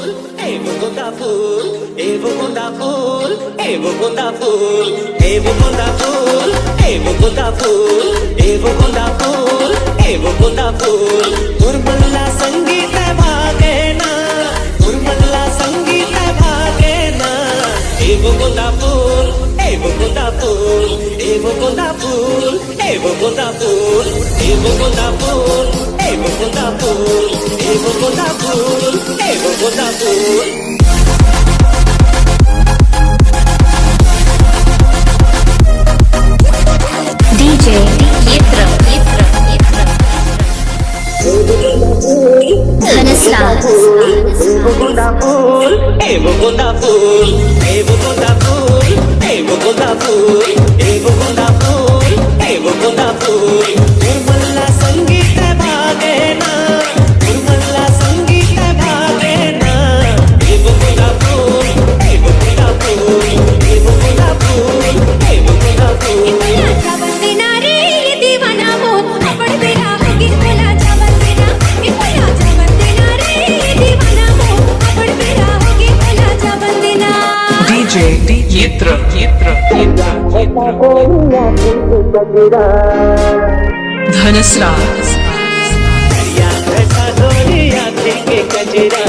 ए वो गोंदा फूल ए वो गोंदा फूल ए वो गोंदा फूल ए वो गोंदा फूल ए वो गोंदा फूल ए वो गोंदा फूल ए वो गोंदा फूल उर्मला संगीत भागे ना उर्मला संगीत भागे ना ए वो गोंदा फूल ए वो गोंदा फूल ए वो गोंदा फूल ए वो गोंदा फूल ए वो गोंदा फूल ए वो गोंदा फूल ए वो गोंदा फूल ए वो गोंदा फूल DJ Yitra Dhanuslal ए वो गोंदा फूल ए वो गोंदा फूल ए वो गोंदा फूल ए वो गोंदा फूल ए वो गोंदा फूल ए वो गोंदा फूल उर्मला संगीत भागे ना उर्मला संगीत भागे ना ए वो गोंदा फूल ए वो गोंदा फूल ए वो गोंदा फूल ए वो गोंदा फूल जावन देना रे ये दीवाना मोर अपड़ बेरा होगी बोला जावन देना इतना जावन देना रे ये दीवाना मोर अपड़ बेरा होगी बोला जावन देना DJ Yitra कजरा Dhanuslal करिया घटा धोरिया के कजरा